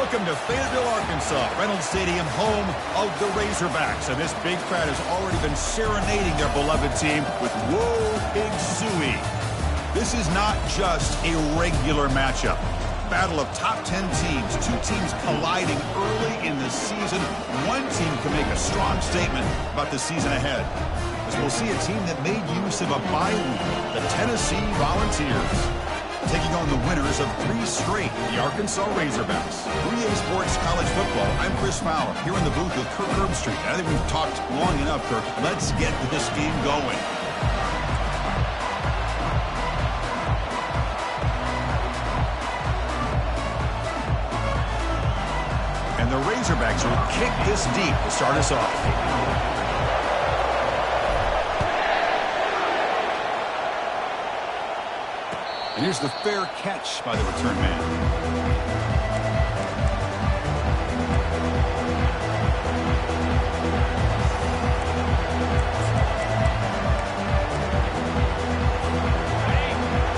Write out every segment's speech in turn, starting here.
Welcome to Fayetteville, Arkansas, Reynolds Stadium, home of the Razorbacks. And this big crowd has already been serenading their beloved team with Whoa Pig Suey. This is not just a regular matchup. Battle of top 10 teams, two teams colliding early in the season. One team can make a strong statement about the season ahead, as we'll see a team that made use of a bye week, the Tennessee Volunteers, taking on the winners of 3 straight, the Arkansas Razorbacks. 3A Sports College Football, I'm Chris Fowler, here in the booth with Kirk Herbstreit. I think we've talked long enough, Kirk. Let's get this game going. And the Razorbacks will kick this deep to start us off. And here's the fair catch by the return man.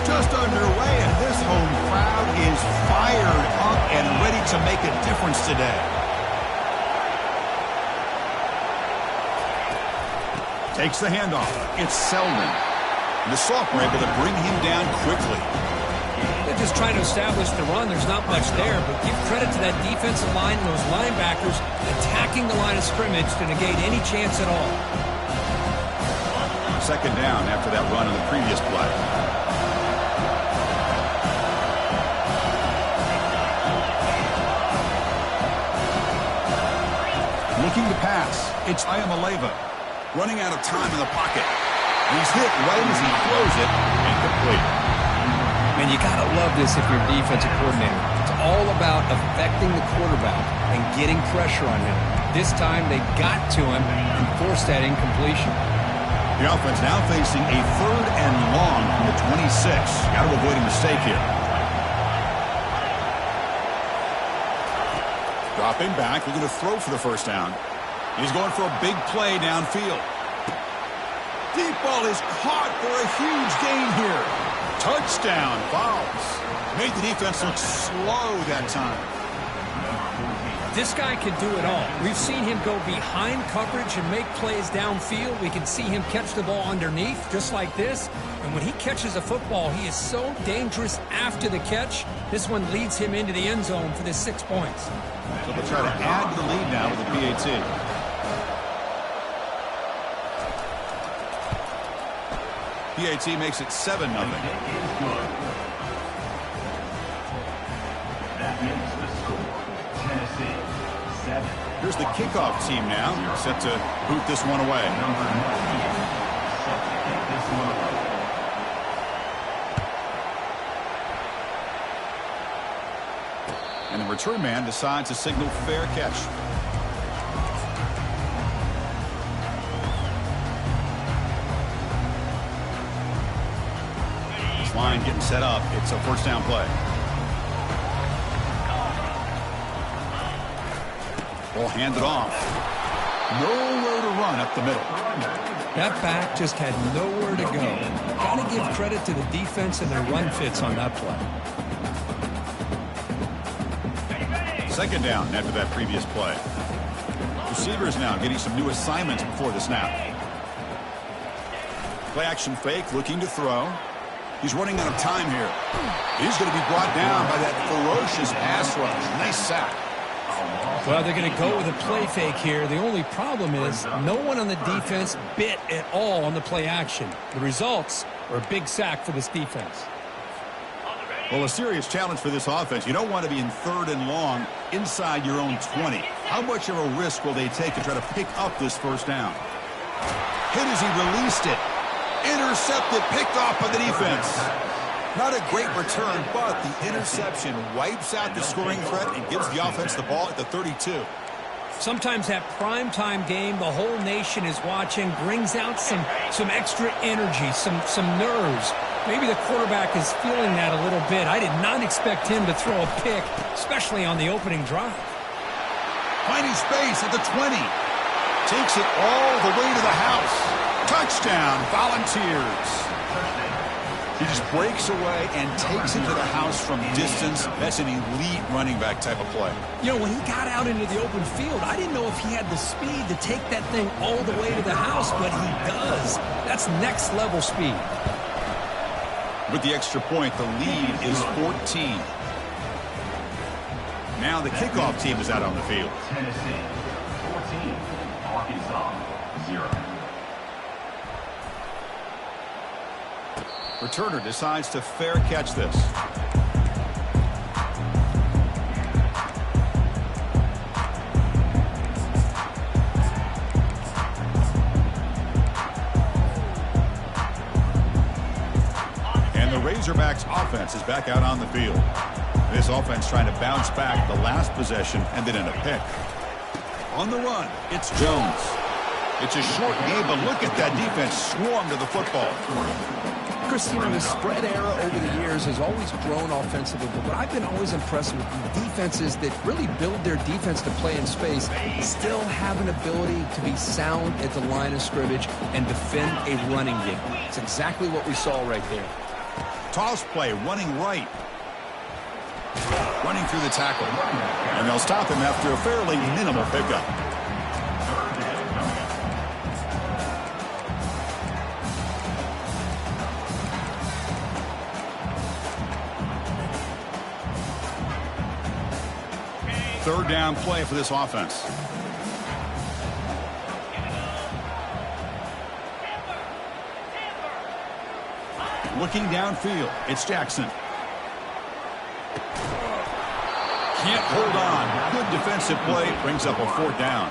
Just underway, and this home crowd is fired up and ready to make a difference today. Takes the handoff. It's Selden. The sophomore able to bring him down quickly. They're just trying to establish the run. There's not much there, but give credit to that defensive line and those linebackers attacking the line of scrimmage to negate any chance at all. Second down after that run in the previous play. Looking to pass. It's Ayamaleva. Running out of time in the pocket. He's hit right as he throws it, incomplete. Man, you got to love this if you're a defensive coordinator. It's all about affecting the quarterback and getting pressure on him. This time they got to him and forced that incompletion. The offense now facing a 3rd and long from the 26. Got to avoid a mistake here. Dropping back, looking to throw for the first down. He's going for a big play downfield. Deep ball is caught for a huge gain here. Touchdown, fouls. Made the defense look slow that time. This guy can do it all. We've seen him go behind coverage and make plays downfield. We can see him catch the ball underneath, just like this. And when he catches a football, he is so dangerous after the catch. This one leads him into the end zone for the 6 points. So they'll try to add to the lead now with the PAT. PAT makes it 7-0. That makes the score Tennessee 7. Here's the kickoff team now, set to boot this one away. Number 19 set to kick this one away. And the return man decides to signal fair catch. Line getting set up. It's a first down play. Ball handed off. Nowhere to run up the middle. That back just had nowhere to go. Got to give credit to the defense and their run fits on that play. Second down after that previous play. Receivers now getting some new assignments before the snap. Play action fake, looking to throw. He's running out of time here. He's going to be brought down by that ferocious pass rush. Nice sack. Well, they're going to go with a play fake here. The only problem is no one on the defense bit at all on the play action. The results are a big sack for this defense. Well, a serious challenge for this offense. You don't want to be in 3rd and long inside your own 20. How much of a risk will they take to try to pick up this first down? Hit as he released it. Intercepted, picked off by the defense. Not a great return, but the interception wipes out the scoring threat and gives the offense the ball at the 32. Sometimes that primetime game, the whole nation is watching, brings out some extra energy, some nerves. Maybe the quarterback is feeling that a little bit. I did not expect him to throw a pick, especially on the opening drive. Finding space at the 20. Takes it all the way to the house. Touchdown, Volunteers. He just breaks away and takes it to the house from distance. That's an elite running back type of play. You know, when he got out into the open field, I didn't know if he had the speed to take that thing all the way to the house, but he does. That's next level speed. With the extra point, the lead is 14. Now the kickoff team is out on the field. Tennessee 14, Arkansas 0. Returner decides to fair catch this. And the Razorbacks offense is back out on the field. This offense trying to bounce back the last possession and then in a pick. On the run, it's Jones. It's a short game, but look at that defense swarm to the football. Chris, you know, the spread era over the years has always grown offensively, but I've been always impressed with the defenses that really build their defense to play in space, still have an ability to be sound at the line of scrimmage and defend a running game. It's exactly what we saw right there. Toss play, running right. Running through the tackle. And they'll stop him after a fairly minimal pickup. Third down play for this offense. Looking downfield, it's Jackson. Can't hold on. Good defensive play, brings up a fourth down.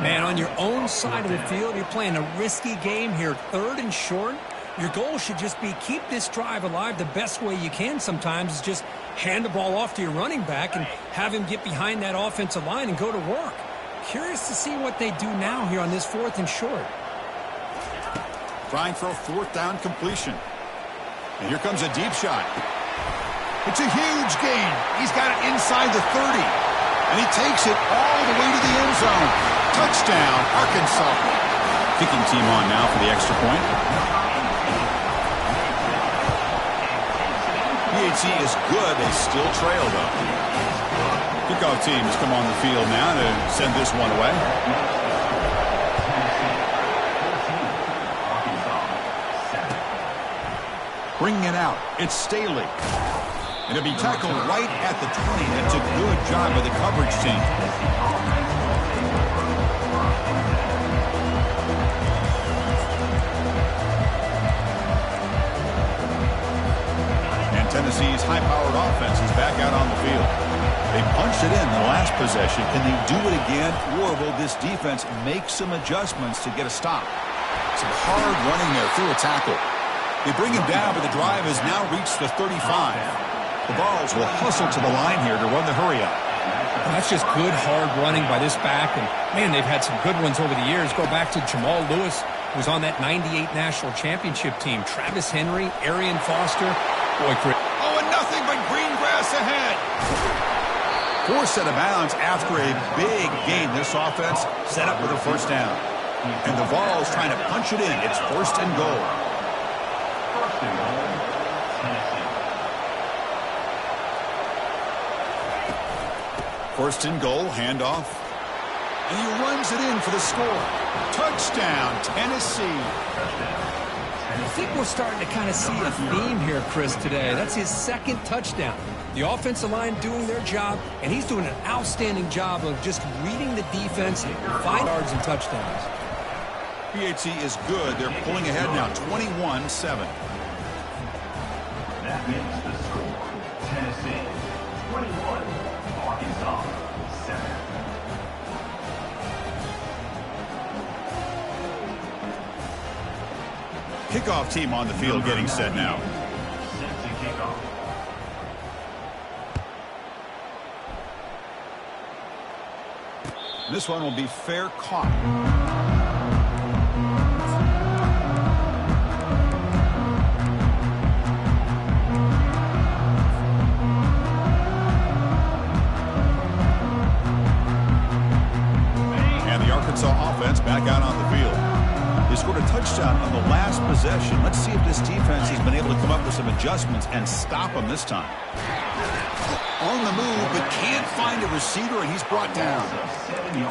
Man, on your own side of the field, you're playing a risky game here. Third and short. Your goal should just be keep this drive alive the best way you can sometimes is just hand the ball off to your running back and have him get behind that offensive line and go to work. Curious to see what they do now here on this fourth and short. Trying for a fourth down completion. And here comes a deep shot. It's a huge gain. He's got it inside the 30. And he takes it all the way to the end zone. Touchdown, Arkansas. Kicking team on now for the extra point. PAT is good. They still trail, though. Kickoff teams come on the field now to send this one away. Bringing it out, it's Staley. And it'll be tackled right at the 20. That's a good job by the coverage team. And Tennessee's high-powered offense is back out on the field. They punched it in the last possession. Can they do it again, or will this defense make some adjustments to get a stop? Some hard running there through a tackle. They bring him down, but the drive has now reached the 35. The Vols will hustle to the line here to run the hurry-up. That's just good, hard running by this back. And, man, they've had some good ones over the years. Go back to Jamal Lewis, who was on that 98 National Championship team. Travis Henry, Arian Foster. Boy, Chris. Oh, and nothing but green grass ahead. Fourth set of bounds after a big gain. This offense set up with a first down. And the Vols trying to punch it in. It's first and goal. First and goal, handoff. And he runs it in for the score. Touchdown, Tennessee. I think we're starting to kind of see a theme here, Chris, today. That's his second touchdown. The offensive line doing their job, and he's doing an outstanding job of just reading the defense, finding yards and touchdowns. PAT is good. They're pulling ahead now, 21-7. That makes the score. Tennessee 21, Arkansas 7. Kickoff team on the field getting set now. Set to kick off. This one will be fair caught. Offense back out on the field. They scored a touchdown on the last possession. Let's see if this defense has been able to come up with some adjustments and stop him this time. On the move, but can't find a receiver, and he's brought down.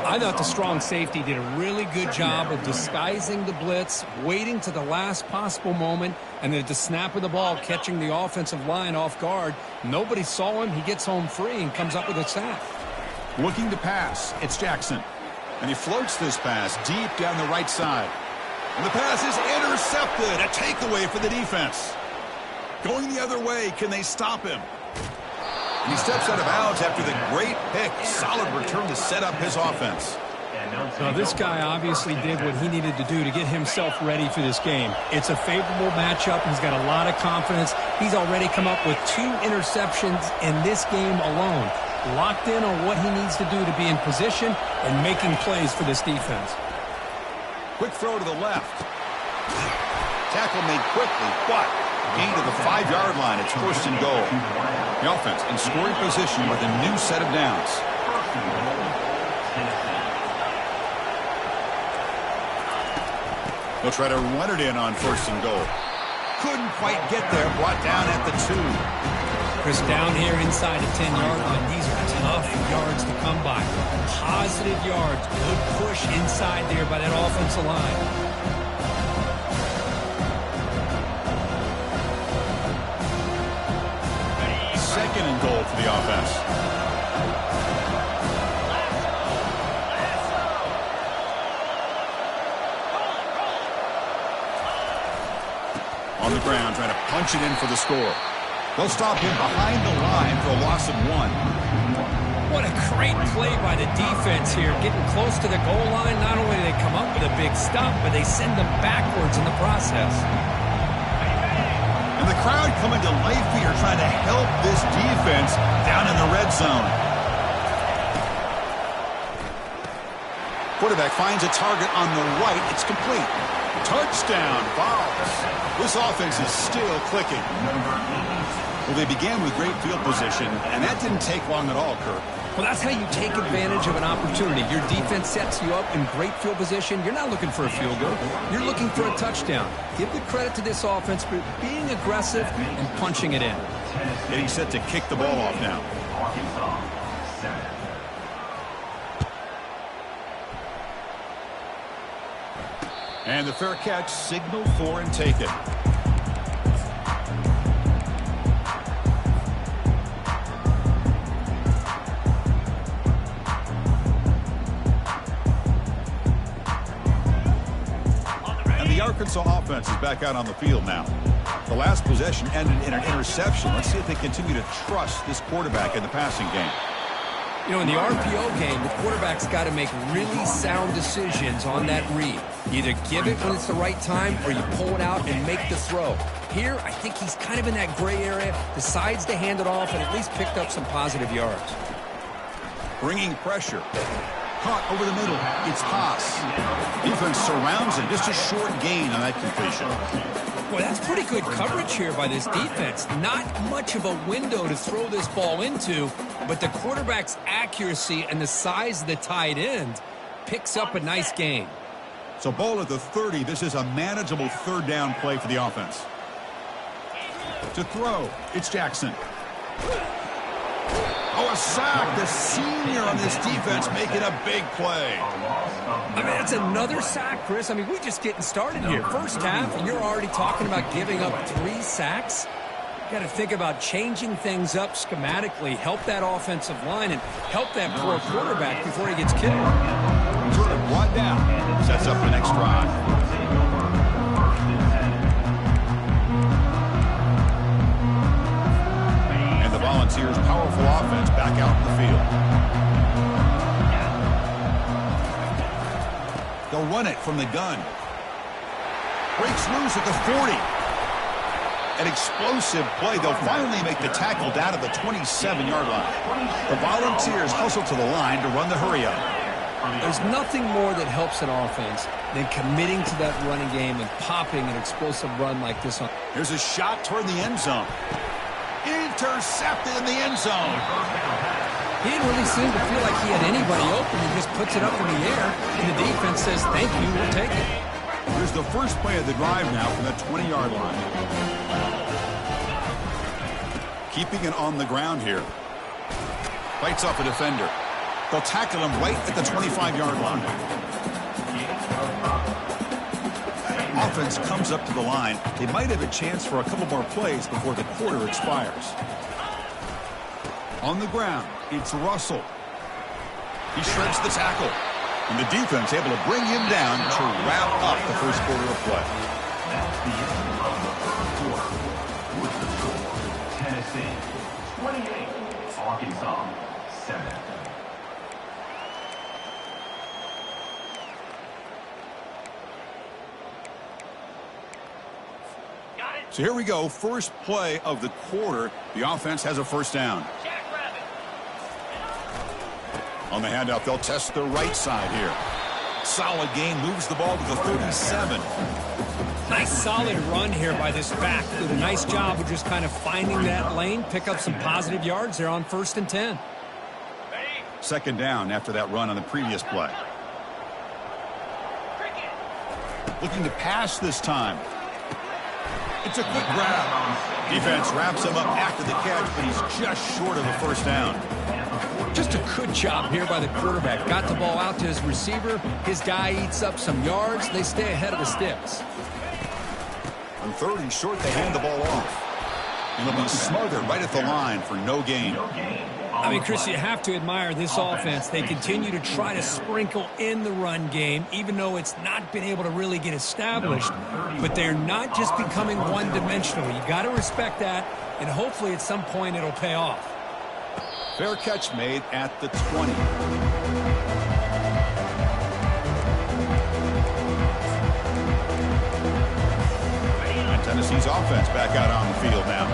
I thought the strong safety did a really good job of disguising the blitz, waiting to the last possible moment, and then at the snap of the ball, catching the offensive line off guard. Nobody saw him. He gets home free and comes up with a sack. Looking to pass, it's Jackson. And he floats this pass deep down the right side. And the pass is intercepted. A takeaway for the defense. Going the other way, can they stop him? And he steps out of bounds after the great pick. Solid return to set up his offense. So this guy obviously did what he needed to do to get himself ready for this game. It's a favorable matchup. He's got a lot of confidence. He's already come up with 2 interceptions in this game alone. Locked in on what he needs to do to be in position and making plays for this defense. Quick throw to the left. Tackle made quickly, but gain to the 5-yard line. It's first and goal. The offense in scoring position with a new set of downs. They'll try to run it in on first and goal. Couldn't quite get there. Brought down at the 2. Chris, down here inside the 10-yard line, these are tough yards to come by. Positive yards. Good push inside there by that offensive line. Second and goal for the offense. On the ground, trying to punch it in for the score. They'll stop him behind the line for a loss of 1. What a great play by the defense here. Getting close to the goal line, not only do they come up with a big stop, but they send them backwards in the process. And the crowd coming to life here, trying to help this defense down in the red zone. Quarterback finds a target on the right. It's complete. Touchdown, Vols. This offense is still clicking. Well, they began with great field position, and that didn't take long at all, Kirk. Well, that's how you take advantage of an opportunity. Your defense sets you up in great field position. You're not looking for a field goal. You're looking for a touchdown. Give the credit to this offense for being aggressive and punching it in. Getting set to kick the ball off now. And the fair catch, signal for and take it. And the Arkansas offense is back out on the field now. The last possession ended in an interception. Let's see if they continue to trust this quarterback in the passing game. You know, in the RPO game, the quarterback's got to make really sound decisions on that read. Either give it when it's the right time or you pull it out and make the throw. Here, I think he's kind of in that gray area, decides to hand it off and at least picked up some positive yards. Bringing pressure. Caught over the middle. It's Haas. Defense surrounds him. Just a short gain on that completion. Boy, that's pretty good coverage here by this defense. Not much of a window to throw this ball into, but the quarterback's accuracy and the size of the tight end picks up a nice gain. So ball at the 30. This is a manageable third down play for the offense. To throw, it's Jackson. Oh, a sack. The senior on this defense making a big play. I mean, it's another sack, Chris. I mean, we're just getting started here. First half, and you're already talking about giving up 3 sacks. You got to think about changing things up schematically, help that offensive line, and help that poor quarterback before he gets killed. Sort of brought down. Sets up the next drive. And the Volunteers' powerful offense back out in the field. They'll run it from the gun. Breaks loose at the 40. An explosive play. They'll finally make the tackle down at the 27-yard line. The Volunteers hustle to the line to run the hurry-up. There's nothing more that helps an offense than committing to that running game and popping an explosive run like this one. Here's a shot toward the end zone. Intercepted in the end zone. He didn't really seem to feel like he had anybody open. He just puts it up in the air, and the defense says, thank you, we'll take it. Here's the first play of the drive now from the 20-yard line. Keeping it on the ground here. Fights off a defender. They'll tackle him right at the 25-yard line. Offense comes up to the line. They might have a chance for a couple more plays before the quarter expires. On the ground, it's Russell. He shreds the tackle. And the defense able to bring him down to wrap up the first quarter of play. That's the end of the first quarter. With the score, Tennessee 28, Arkansas 7. So here we go, first play of the quarter. The offense has a first down. On the handoff, they'll test the right side here. Solid gain, moves the ball to the 37. Nice solid run here by this back. Did a nice job of just kind of finding that lane, pick up some positive yards there on 1st and 10. Second down after that run on the previous play. Looking to pass this time. It's a quick grab. Defense wraps him up after the catch, but he's just short of the first down. Just a good job here by the quarterback. Got the ball out to his receiver. His guy eats up some yards. They stay ahead of the sticks. On 3rd and short, they hand the ball off. And they'll be smothered right at the line for no gain. I mean, Chris, you have to admire this offense. They continue to try to sprinkle in the run game, even though it's not been able to really get established. But they're not just becoming one-dimensional. You got to respect that, and hopefully at some point it'll pay off. Fair catch made at the 20. And Tennessee's offense back out on the field now.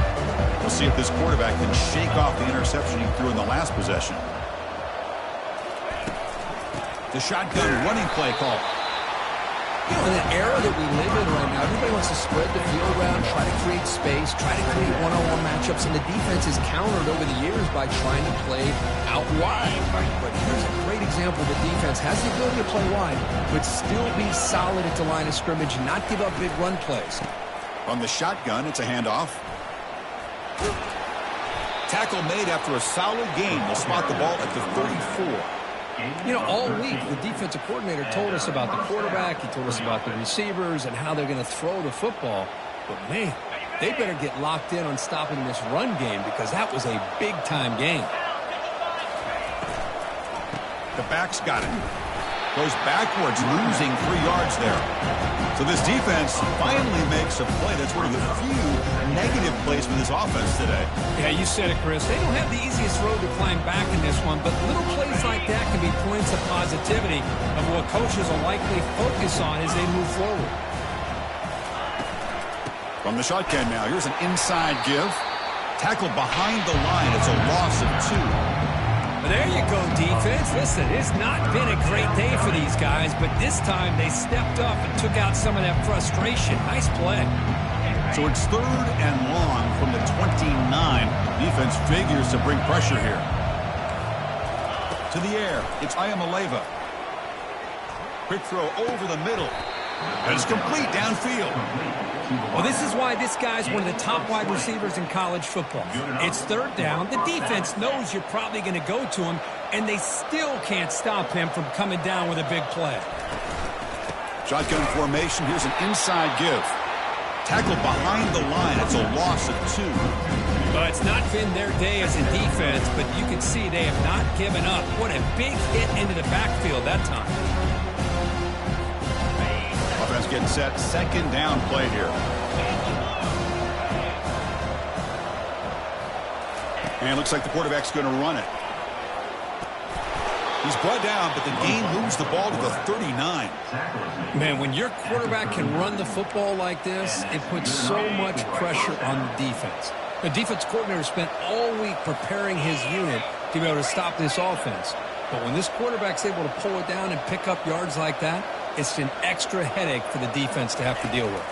We'll see if this quarterback can shake off the interception he threw in the last possession. The shotgun running play call. You know, in an era that we live in right now, everybody wants to spread the field around, try to create space, try to create one-on-one matchups, and the defense is countered over the years by trying to play out wide. But here's a great example. The defense has the ability to play wide, but still be solid at the line of scrimmage, not give up big run plays. On the shotgun, it's a handoff. Tackle made after a solid gain. They'll spot the ball at the 34. You know, all week, the defensive coordinator told us about the quarterback. He told us about the receivers and how they're going to throw the football. But, man, they better get locked in on stopping this run game because that was a big-time game. The back's got it. Goes backwards, losing 3 yards there. So this defense finally makes a play. That's one of the few negative plays for this offense today. Yeah, you said it, Chris. They don't have the easiest road to climb back in this one, but little plays like that can be points of positivity of what coaches will likely focus on as they move forward. From the shotgun now, here's an inside give. Tackle behind the line. It's a loss of 2. There you go, defense. Listen, it's not been a great day for these guys, but this time they stepped up and took out some of that frustration. Nice play. So it's 3rd and long from the 29. Defense figures to bring pressure here. To the air, it's Ayamaleva. Quick throw over the middle. And it's complete downfield. Well, this is why this guy's one of the top wide receivers in college football. It's 3rd down. The defense knows you're probably going to go to him, and they still can't stop him from coming down with a big play. Shotgun formation. Here's an inside give. Tackle behind the line. It's a loss of 2. Well, it's not been their day as a defense, but you can see they have not given up. What a big hit into the backfield that time. Offense getting set. 2nd down play here. And it looks like the quarterback's going to run it. He's brought down, but the gain moves the ball to the 39. Man, when your quarterback can run the football like this, it puts so much pressure on the defense. The defense coordinator spent all week preparing his unit to be able to stop this offense. But when this quarterback's able to pull it down and pick up yards like that, it's an extra headache for the defense to have to deal with.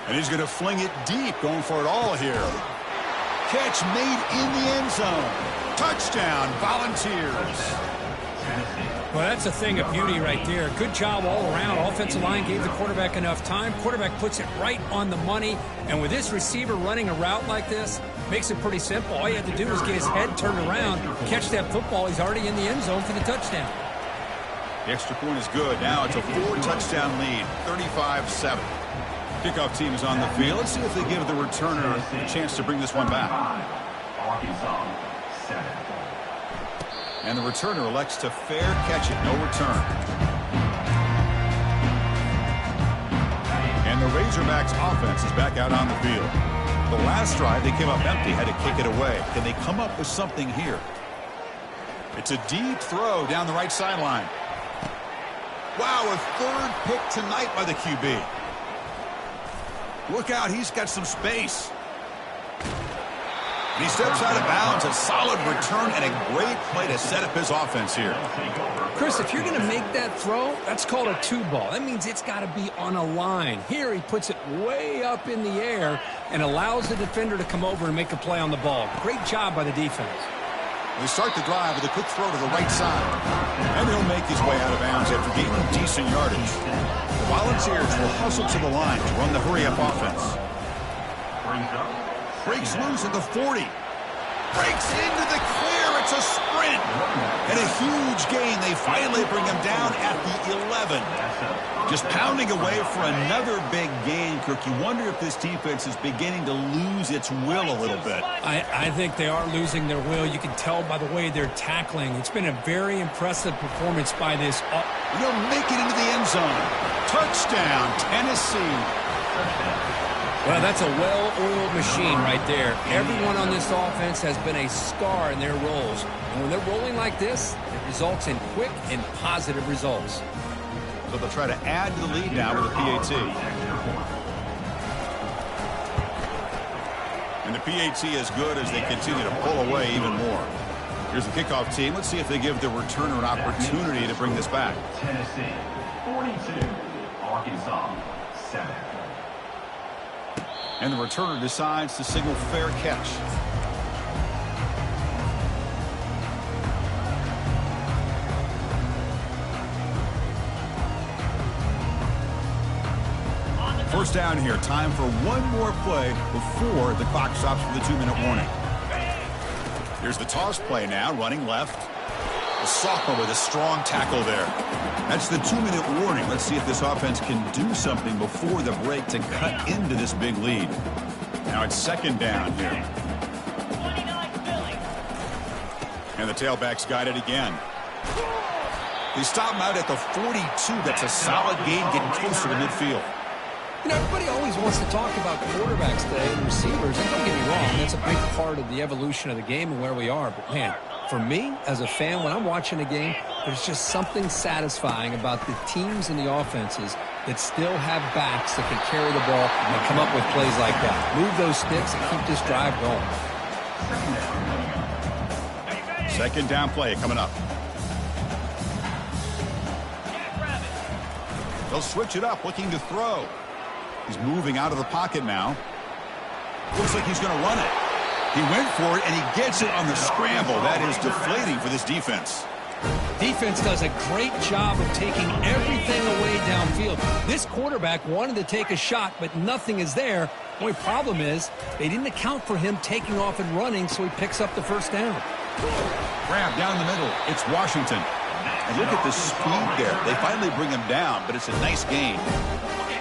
And he's going to fling it deep, going for it all here. Catch made in the end zone. Touchdown, Volunteers. Well, that's a thing of beauty right there. Good job all around. Offensive line gave the quarterback enough time. Quarterback puts it right on the money. And with this receiver running a route like this, makes it pretty simple. All you have to do is get his head turned around, catch that football. He's already in the end zone for the touchdown. The extra point is good. Now it's a 4-touchdown lead, 35-7. Kickoff team is on the field. Let's see if they give the returner a chance to bring this one back. Arkansas, 7. And the returner elects to fair catch it. No return. And the Razorbacks offense is back out on the field. The last drive, they came up empty, had to kick it away. Can they come up with something here? It's a deep throw down the right sideline. Wow, a third pick tonight by the QB. Look out, he's got some space. And he steps out of bounds. A solid return and a great play to set up his offense here. Chris, if you're going to make that throw, that's called a two ball. That means it's got to be on a line. Here he puts it way up in the air and allows the defender to come over and make a play on the ball. Great job by the defense. They start the drive with a quick throw to the right side. And he'll make his way out of bounds after gaining decent yardage. The Volunteers will hustle to the line to run the hurry-up offense. Breaks loose at the 40. Breaks into the clear. It's a sprint. And a huge gain. They finally bring him down at the 11. Just pounding away for another big gain, Kirk. You wonder if this defense is beginning to lose its will a little bit. I think they are losing their will. You can tell by the way they're tackling. It's been a very impressive performance by this. They'll make it into the end zone. Touchdown, Tennessee. Well, that's a well-oiled machine right there. Everyone on this offense has been a star in their roles. And when they're rolling like this, it results in quick and positive results. So they'll try to add to the lead now with a PAT. And the PAT is good as they continue to pull away even more. Here's the kickoff team. Let's see if they give the returner an opportunity to bring this back. Tennessee, 42. Arkansas, 7. And the returner decides to signal fair catch. First down here. Time for one more play before the clock stops for the 2-minute warning. Here's the toss play now, running left. The sophomore with a strong tackle there. That's the 2-minute warning. Let's see if this offense can do something before the break to cut into this big lead. Now it's second down here. And the tailback's got it again. They stop him out at the 42. That's a solid gain, getting closer to midfield. You know, everybody always wants to talk about quarterbacks today and receivers. And don't get me wrong, that's a big part of the evolution of the game and where we are. But, man, for me, as a fan, when I'm watching a game, there's just something satisfying about the teams and the offenses that still have backs that can carry the ball and come up with plays like that. Move those sticks and keep this drive going. Second down play coming up. They'll switch it up, looking to throw. He's moving out of the pocket now. Looks like he's going to run it. He went for it, and he gets it on the scramble. That is deflating for this defense. Defense does a great job of taking everything away downfield. This quarterback wanted to take a shot, but nothing is there. The only problem is they didn't account for him taking off and running, so he picks up the first down. Grab down the middle. It's Washington. And look at the speed there. They finally bring him down, but it's a nice gain.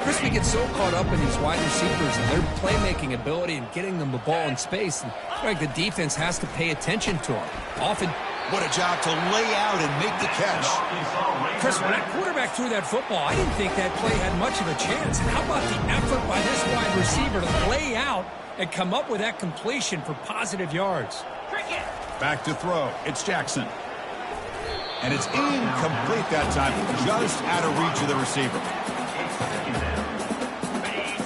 Chris, we get so caught up in these wide receivers and their playmaking ability and getting them the ball in space. And like the defense has to pay attention to them. Often, what a job to lay out and make the catch. Chris, when that quarterback threw that football, I didn't think that play had much of a chance. And how about the effort by this wide receiver to lay out and come up with that completion for positive yards? Back to throw. It's Jackson. And it's incomplete that time, just out of reach of the receiver.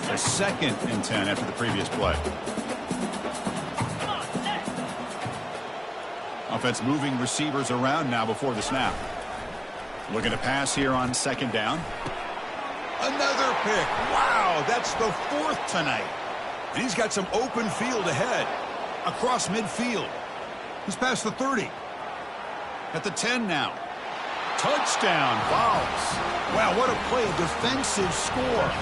A 2nd and 10 after the previous play. Offense moving receivers around now before the snap. Looking to pass here on second down. Another pick. Wow, that's the 4th tonight. And he's got some open field ahead. Across midfield. He's past the 30. At the 10 now. Touchdown, Vols. Wow, what a play, a defensive score.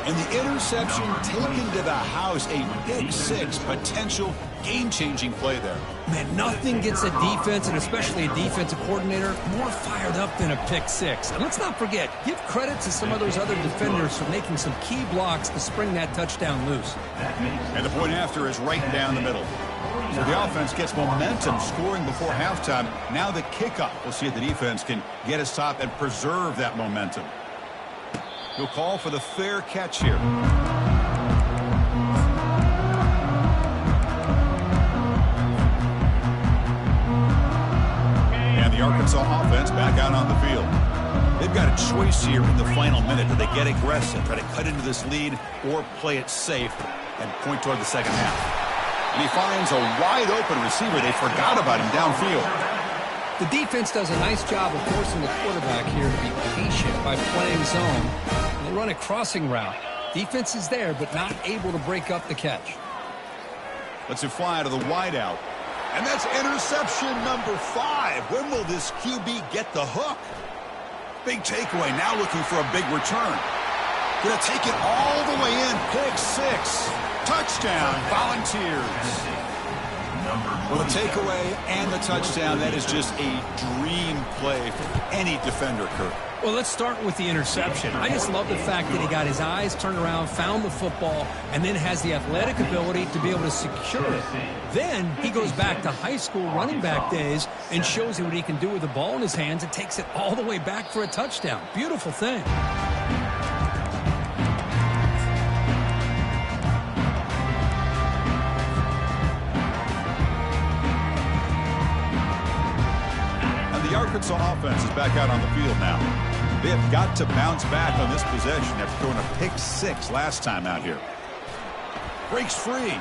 And the interception taken to the house, a big six, potential game-changing play there. Man, nothing gets a defense, and especially a defensive coordinator, more fired up than a pick six. And let's not forget, give credit to some of those other defenders for making some key blocks to spring that touchdown loose. And the point after is right down the middle. So the offense gets momentum scoring before halftime. Now the kickoff. We'll see if the defense can get a stop and preserve that momentum. He'll call for the fair catch here. And the Arkansas offense back out on the field. They've got a choice here in the final minute. Do they get aggressive, try to cut into this lead, or play it safe and point toward the second half? And he finds a wide-open receiver. They forgot about him downfield. The defense does a nice job of forcing the quarterback here to be patient by playing zone. They run a crossing route. Defense is there, but not able to break up the catch. Let's it fly to the wideout. And that's interception number 5. When will this QB get the hook? Big takeaway, now looking for a big return. Gonna take it all the way in, pick 6. Touchdown, Volunteers. Well, the takeaway and the touchdown, that is just a dream play for any defender, Kirk. Well, let's start with the interception. I just love the fact that he got his eyes turned around, found the football, and then has the athletic ability to be able to secure it. Then he goes back to high school running back days and shows you what he can do with the ball in his hands and takes it all the way back for a touchdown. Beautiful thing. Arkansas offense is back out on the field now. They have got to bounce back on this possession after throwing a pick 6 last time out here. Breaks free.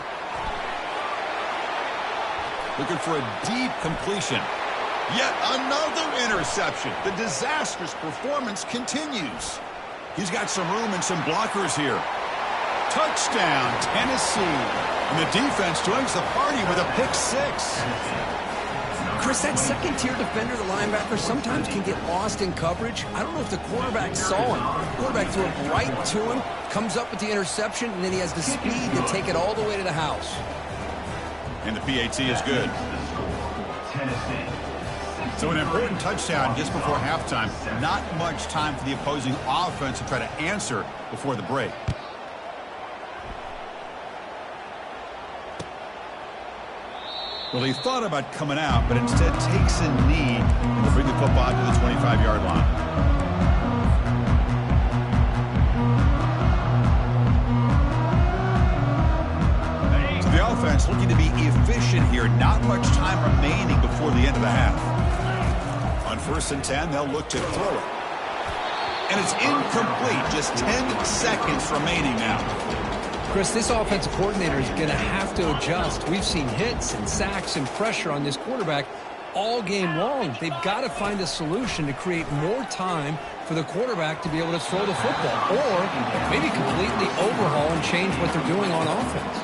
Looking for a deep completion. Yet another interception. The disastrous performance continues. He's got some room and some blockers here. Touchdown, Tennessee. And the defense joins the party with a pick 6. Chris, that second-tier defender, the linebacker, sometimes can get lost in coverage. I don't know if the quarterback saw him. The quarterback threw it right to him, comes up with the interception, and then he has the speed to take it all the way to the house. And the PAT is good. So an important touchdown just before halftime. Not much time for the opposing offense to try to answer before the break. Well, he thought about coming out, but instead takes a knee and will bring the football to the 25-yard line. So the offense looking to be efficient here. Not much time remaining before the end of the half. On 1st and 10, they'll look to throw it. And it's incomplete. Just 10 seconds remaining now. Chris, this offensive coordinator is going to have to adjust. We've seen hits and sacks and pressure on this quarterback all game long. They've got to find a solution to create more time for the quarterback to be able to throw the football, or maybe completely overhaul and change what they're doing on offense.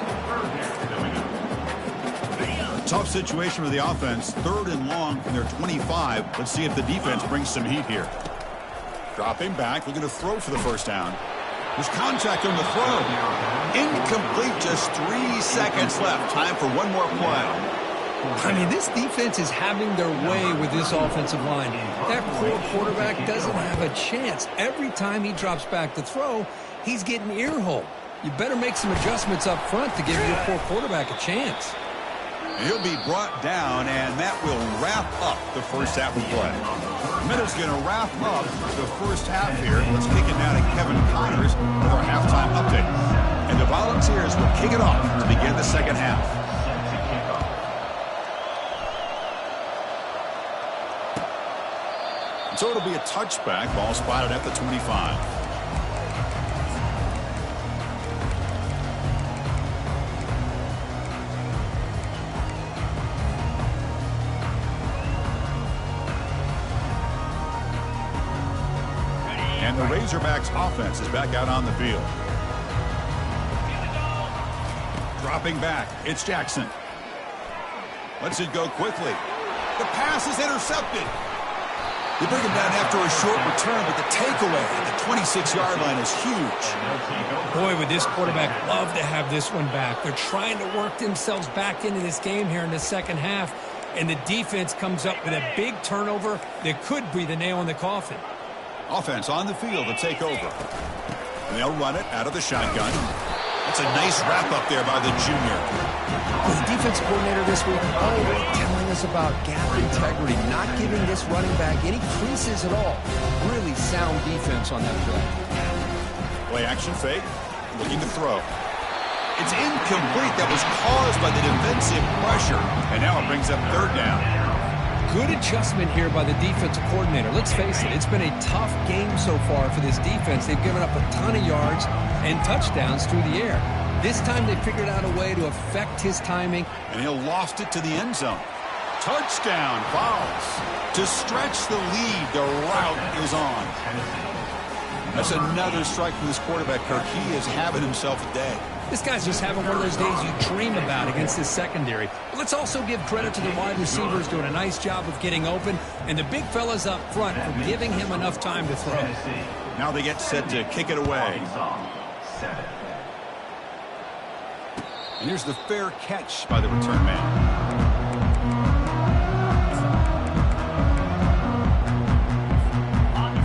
Tough situation for the offense. 3rd and long from their 25. Let's see if the defense brings some heat here. Dropping back, looking to throw for the first down. There's contact on the throw. Incomplete, just 3 seconds left. Time for one more play. I mean, this defense is having their way with this offensive line. That poor quarterback doesn't have a chance. Every time he drops back to throw, he's getting ear-hole. You better make some adjustments up front to give your poor quarterback a chance. He'll be brought down, and that will wrap up the first half of play. Minute's going to wrap up the first half here. Let's kick it down to Kevin Connors with our halftime update. And the Volunteers will kick it off to begin the second half. So it'll be a touchback. Ball spotted at the 25. And the Razorbacks offense is back out on the field. Dropping back, it's Jackson. Lets it go quickly. The pass is intercepted. They bring him down after a short return, but the takeaway at the 26-yard line is huge. Boy, would this quarterback love to have this one back. They're trying to work themselves back into this game here in the second half, and the defense comes up with a big turnover that could be the nail in the coffin. Offense on the field to take over. And they'll run it out of the shotgun. That's a nice wrap-up there by the junior. Well, the defense coordinator this week already telling us about gap integrity, not giving this running back any creases at all. Really sound defense on that play. Play action fake, looking to throw. It's incomplete. That was caused by the defensive pressure. And now it brings up third down. Good adjustment here by the defensive coordinator. Let's face it, it's been a tough game so far for this defense. They've given up a ton of yards and touchdowns through the air. This time they figured out a way to affect his timing. And he'll loft it to the end zone. Touchdown, fouls. To stretch the lead, the route is on. That's another strike from this quarterback, Kirk. He is having himself a day. This guy's just having one of those days you dream about against this secondary. But let's also give credit to the wide receivers doing a nice job of getting open, and the big fellas up front for giving him enough time to throw. Now they get set to kick it away. And here's the fair catch by the return man.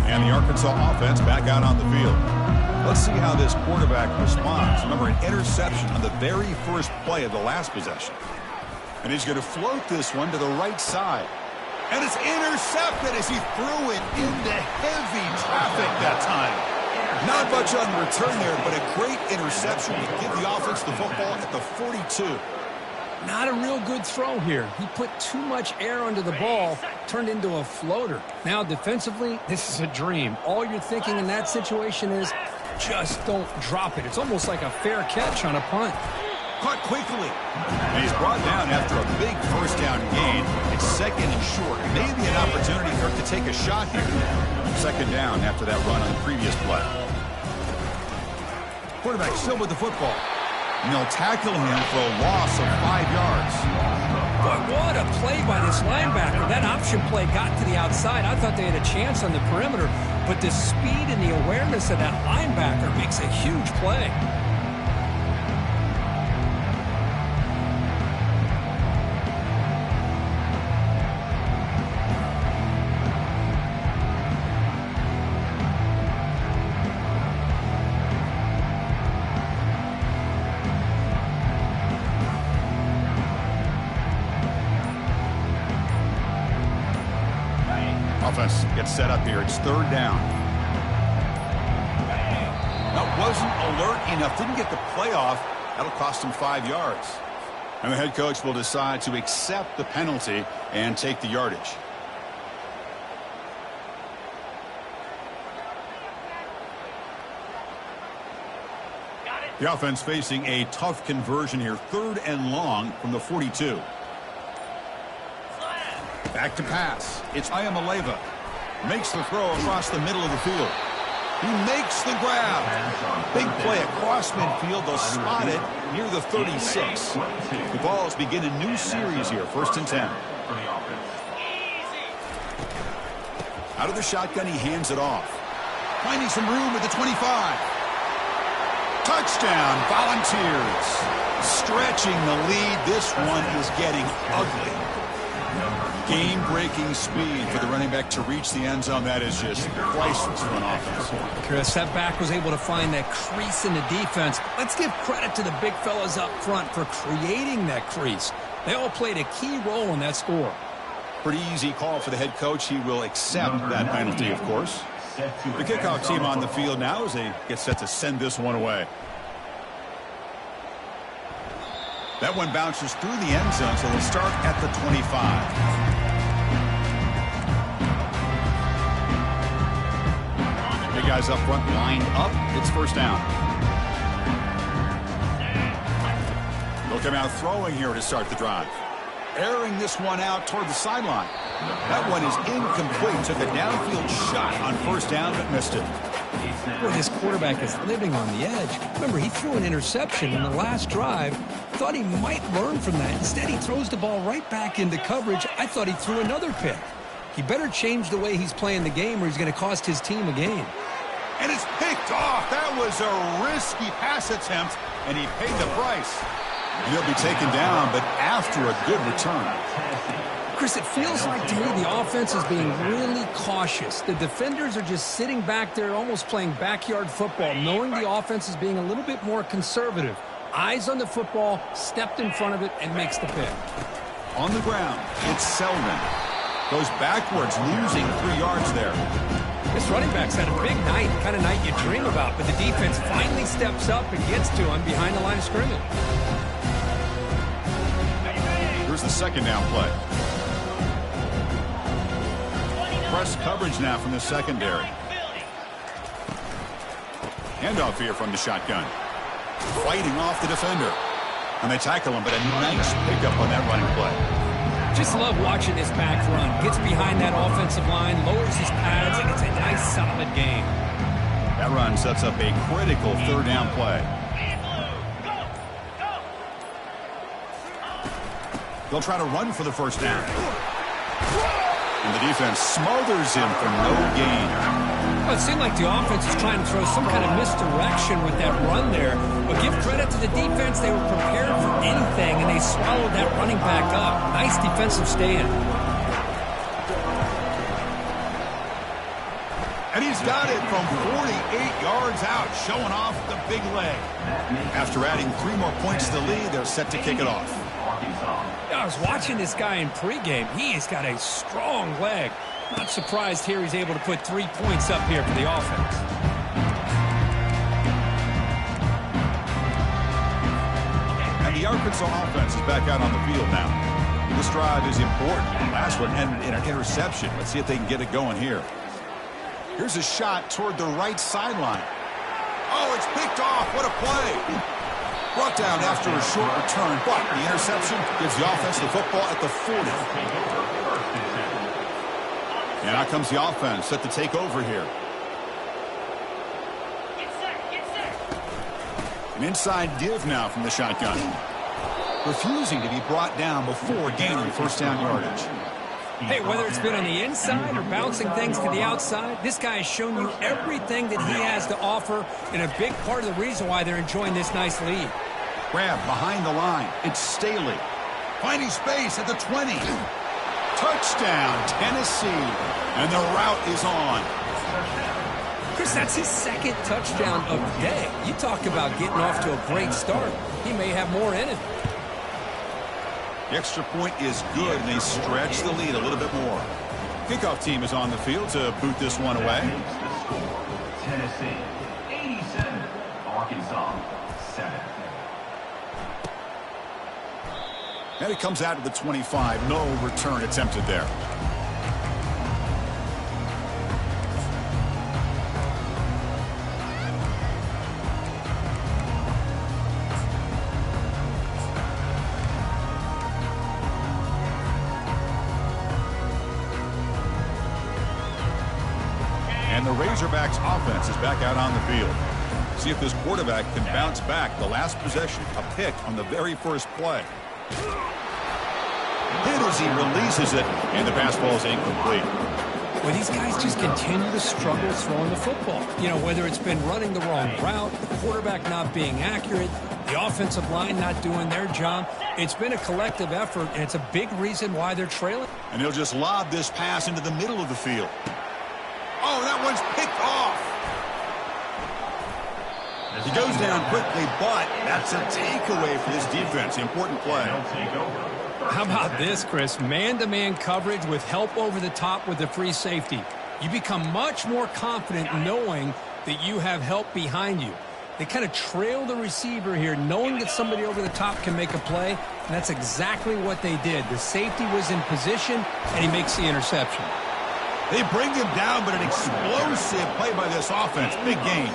And the Arkansas offense back out on the field. Let's see how this quarterback responds. Remember, an interception on the very first play of the last possession. And he's going to float this one to the right side. And it's intercepted as he threw it into heavy traffic that time. Not much on the return there, but a great interception to give the offense the football at the 42. Not a real good throw here. He put too much air under the ball, turned into a floater. Now defensively, this is a dream. All you're thinking in that situation is just don't drop it. It's almost like a fair catch on a punt. Caught quickly. And he's brought down after a big first down gain. It's second and short. Maybe an opportunity for him to take a shot here. Second down after that run on the previous play. Quarterback still with the football. And they'll tackle him for a loss of 5 yards. But what a play by this linebacker. That option play got to the outside. I thought they had a chance on the perimeter, but the speed and the awareness of that linebacker makes a huge play. Offense gets set up here. It's third down. That wasn't alert enough. Didn't get the play off. That'll cost him 5 yards. And the head coach will decide to accept the penalty and take the yardage. The offense facing a tough conversion here. Third and long from the 42. Back to pass. It's Ayamaleva. Makes the throw across the middle of the field. He makes the grab. Big play across midfield. They'll spot it near the 36. The Vols begin a new series here. First and 10. Out of the shotgun, he hands it off. Finding some room at the 25. Touchdown, Volunteers. Stretching the lead. This one is getting ugly. Game-breaking speed for the running back to reach the end zone. That is just priceless for an offense. Chris, that back was able to find that crease in the defense. Let's give credit to the big fellas up front for creating that crease. They all played a key role in that score. Pretty easy call for the head coach. He will accept that penalty, of course. The kickoff team on the field now as they get set to send this one away. That one bounces through the end zone, so they'll start at the 25. Big guys up front lined up. It's first down. They'll come out throwing here to start the drive. Airing this one out toward the sideline. That one is incomplete. Took a downfield shot on first down, but missed it. Boy, this quarterback is living on the edge. Remember, he threw an interception in the last drive. Thought he might learn from that. Instead, he throws the ball right back into coverage. I thought he threw another pick. He better change the way he's playing the game or he's going to cost his team a game. And it's picked off. That was a risky pass attempt, and he paid the price. And he'll be taken down, but after a good return. Chris, it feels like to me the offense is being really cautious. The defenders are just sitting back there almost playing backyard football, knowing the offense is being a little bit more conservative. Eyes on the football, stepped in front of it, and makes the pick. On the ground, it's Selden. Goes backwards, losing 3 yards there. This running back's had a big night, kind of night you dream about, but the defense finally steps up and gets to him behind the line of scrimmage. Here's the second down play. Press coverage now from the secondary. Handoff here from the shotgun. Fighting off the defender. And they tackle him, but a nice pickup on that running play. Just love watching this back run. Gets behind that offensive line, lowers his pads, and it's a nice, solid game. That run sets up a critical third down play. They'll try to run for the first down. And the defense smothers him for no gain. Well, it seemed like the offense was trying to throw some kind of misdirection with that run there. But give credit to the defense. They were prepared for anything, and they swallowed that running back up. Nice defensive stand. And he's got it from 48 yards out, showing off the big leg. After adding 3 more points to the lead, they're set to kick it off. I was watching this guy in pregame. He has got a strong leg. Not surprised here he's able to put 3 points up here for the offense. And the Arkansas offense is back out on the field now. This drive is important. The last one ended in an interception. Let's see if they can get it going here. Here's a shot toward the right sideline. Oh, it's picked off. What a play. Brought down after a short return, but the interception gives the offense the football at the 40. And out comes the offense set to take over here. An inside give now from the shotgun. Refusing to be brought down before gaining first down yardage. Hey, whether it's been on the inside or bouncing things to the outside, this guy has shown you everything that he has to offer, and a big part of the reason why they're enjoying this nice lead. Grab behind the line. It's Staley. Finding space at the 20. Touchdown, Tennessee. And the route is on. Chris, that's his second touchdown of the day. You talk about getting off to a great start. He may have more in it. The extra point is good, and they stretch the lead a little bit more. Kickoff team is on the field to boot this one away. Tennessee, 87. Arkansas, 7. And it comes out of the 25. No return attempted there. And the Razorbacks offense is back out on the field. See if this quarterback can bounce back. The last possession, a pick on the very first play. Hit as he releases it, and the pass ball is incomplete. Well, these guys just continue to struggle throwing the football. You know, whether it's been running the wrong route, the quarterback not being accurate, the offensive line not doing their job. It's been a collective effort, and it's a big reason why they're trailing. And he'll just lob this pass into the middle of the field. Oh, that one's picked off. He goes down quickly, but that's a takeaway for this defense. Important play. How about this, Chris? Man-to-man coverage with help over the top with the free safety. You become much more confident knowing that you have help behind you. They kind of trail the receiver here, knowing that somebody over the top can make a play, and that's exactly what they did. The safety was in position, and he makes the interception. They bring him down, but an explosive play by this offense. Big game.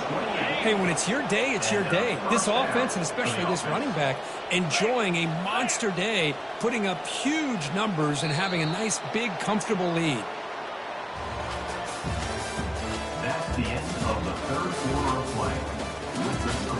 Hey, when it's your day, it's your day. This offense, and especially this running back, enjoying a monster day, putting up huge numbers and having a nice, big, comfortable lead. That's the end of the third quarter of play. With the score.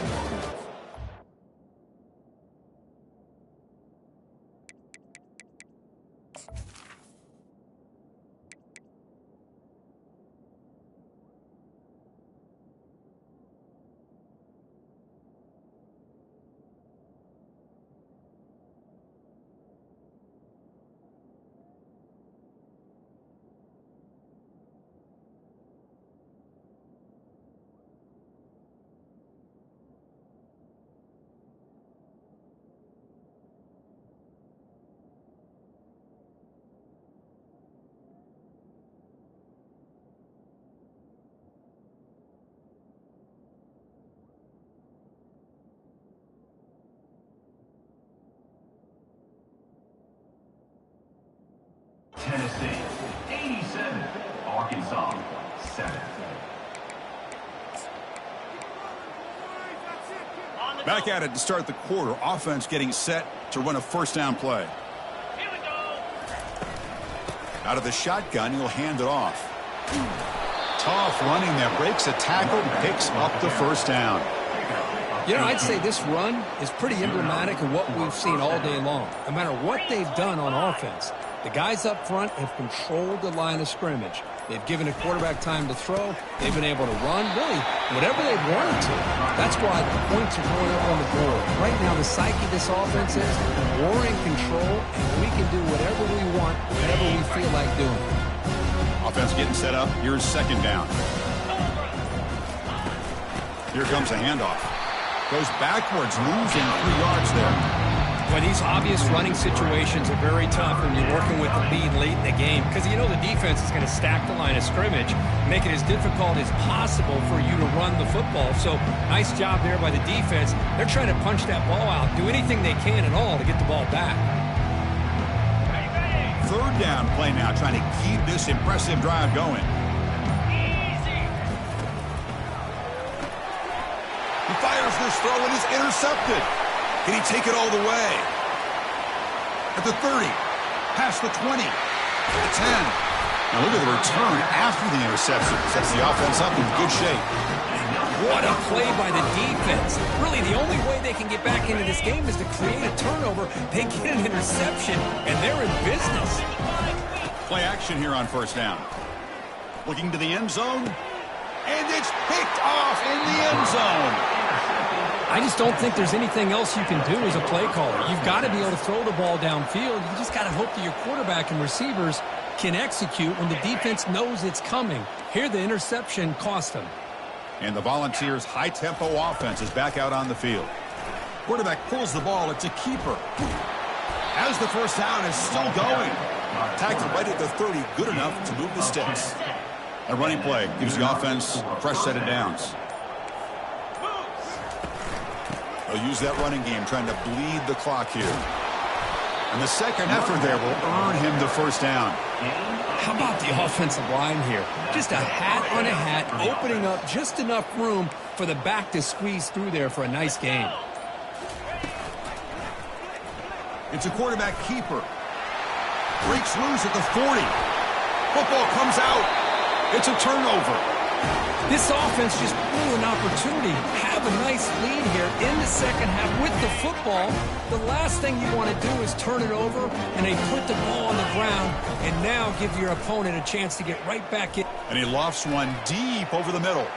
7. Back at it to start the quarter. Offense getting set to run a first down play. Out of the shotgun, he'll hand it off. Tough running there. Breaks a tackle, picks up the first down. You know, I'd say this run is pretty emblematic of what we've seen all day long. No matter what they've done on offense, the guys up front have controlled the line of scrimmage. They've given a quarterback time to throw. They've been able to run, really, whatever they've wanted to. That's why the points are going up on the board. Right now, the psyche of this offense is we're in control, and we can do whatever we want, whatever we feel like doing. Offense getting set up. Here's second down. Here comes a handoff. Goes backwards, losing 3 yards there. Well, these obvious running situations are very tough when you're working with the lead late in the game because you know the defense is going to stack the line of scrimmage, make it as difficult as possible for you to run the football. So nice job there by the defense. They're trying to punch that ball out, do anything they can at all to get the ball back. Third down play now, trying to keep this impressive drive going. He fires this throw and is intercepted. Can he take it all the way? At the 30, past the 20, to the 10. Now look at the return after the interception. Sets the offense up in good shape. What a play by the defense. Really, the only way they can get back into this game is to create a turnover. They get an interception, and they're in business. Play action here on first down. Looking to the end zone. And it's picked off in the end zone. I just don't think there's anything else you can do as a play caller. You've got to be able to throw the ball downfield. You just got to hope that your quarterback and receivers can execute when the defense knows it's coming. Here, the interception cost them. And the Volunteers' high-tempo offense is back out on the field. Quarterback pulls the ball. It's a keeper. As the first down is still going. Tackled right at the 30. Good enough to move the sticks. A running play gives the offense a fresh set of downs. They'll use that running game, trying to bleed the clock here. And the second effort there will earn him the first down. How about the offensive line here? Just a hat on a hat, opening up just enough room for the back to squeeze through there for a nice game. It's a quarterback keeper. Breaks loose at the 40. Football comes out. It's a turnover. This offense just blew an opportunity. Have a nice lead here in the second half with the football. The last thing you want to do is turn it over, and they put the ball on the ground and now give your opponent a chance to get right back in. And he lofts one deep over the middle.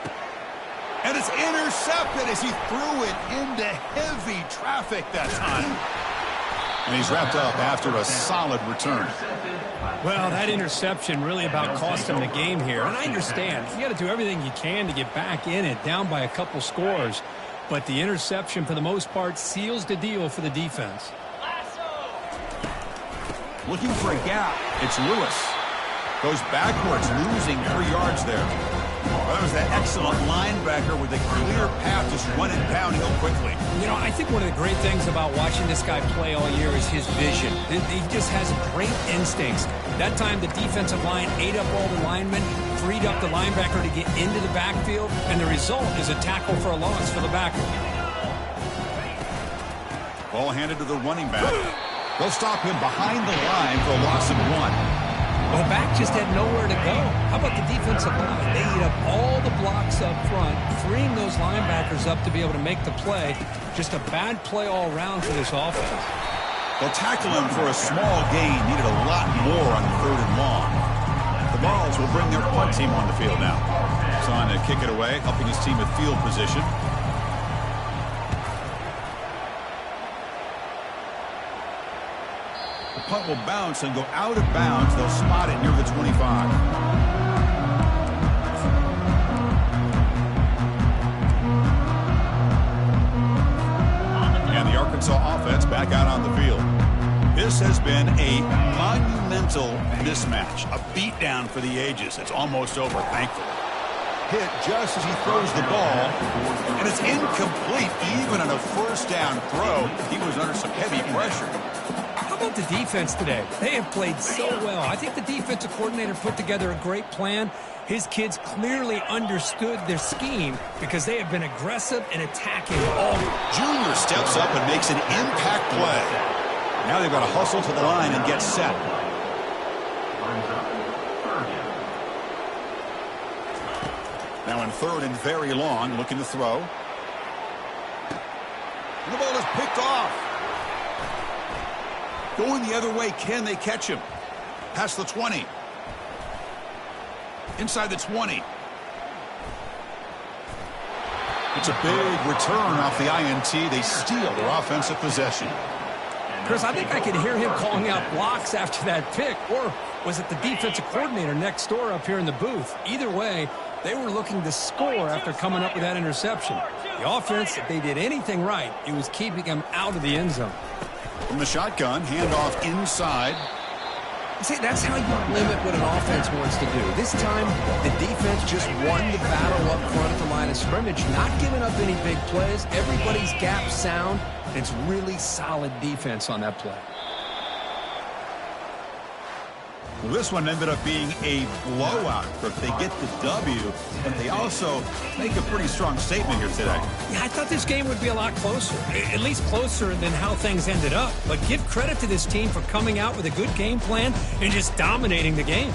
And it's intercepted as he threw it into heavy traffic that time. And he's wrapped up after a solid return. Well, that interception really about cost him the game here. And I understand. You got to do everything you can to get back in it, down by a couple scores. But the interception, for the most part, seals the deal for the defense. Looking for a gap. It's Lewis. Goes backwards, losing 3 yards there. Well, that was that excellent linebacker with a clear path, just running downhill quickly. You know, I think one of the great things about watching this guy play all year is his vision. He just has great instincts. That time, the defensive line ate up all the linemen, freed up the linebacker to get into the backfield, and the result is a tackle for a loss for the backer. Ball handed to the running back. They'll stop him behind the line for a loss of 1. Well, the back just had nowhere to go. How about the defensive line? They eat up all the blocks up front, freeing those linebackers up to be able to make the play. Just a bad play all around for this offense. They'll tackle him for a small gain. Needed a lot more on 3rd and long. The Vols will bring their punt team on the field now. It's on to kick it away, helping his team with field position. The punt will bounce and go out of bounds. They'll spot it near the 25. And the Arkansas offense back out on the field. This has been a monumental mismatch, a beatdown for the ages. It's almost over, thankfully. Hit just as he throws the ball, and it's incomplete. Even on a first down throw, he was under some heavy pressure. How about the defense today? They have played so well. I think the defensive coordinator put together a great plan. His kids clearly understood their scheme because they have been aggressive and attacking all. Junior steps up and makes an impact play. Now they've got to hustle to the line and get set. Now in third and very long, looking to throw. And the ball is picked off. Going the other way, can they catch him? Past the 20. Inside the 20. It's a big return off the INT. They steal their offensive possession. Chris, I think I could hear him calling out blocks after that pick. Or was it the defensive coordinator next door up here in the booth? Either way, they were looking to score after coming up with that interception. The offense, if they did anything right, it was keeping them out of the end zone. From the shotgun, handoff inside. See, that's how you limit what an offense wants to do. This time, the defense just won the battle up front at the line of scrimmage, not giving up any big plays. Everybody's gap sound, and it's really solid defense on that play. Well, this one ended up being a blowout. But they get the W, but they also make a pretty strong statement here today. Yeah, I thought this game would be a lot closer, at least closer than how things ended up. But give credit to this team for coming out with a good game plan and just dominating the game.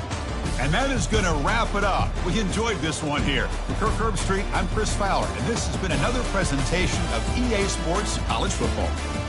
And that is going to wrap it up. We enjoyed this one here. From Kirk Herbstreit, I'm Chris Fowler, and this has been another presentation of EA Sports College Football.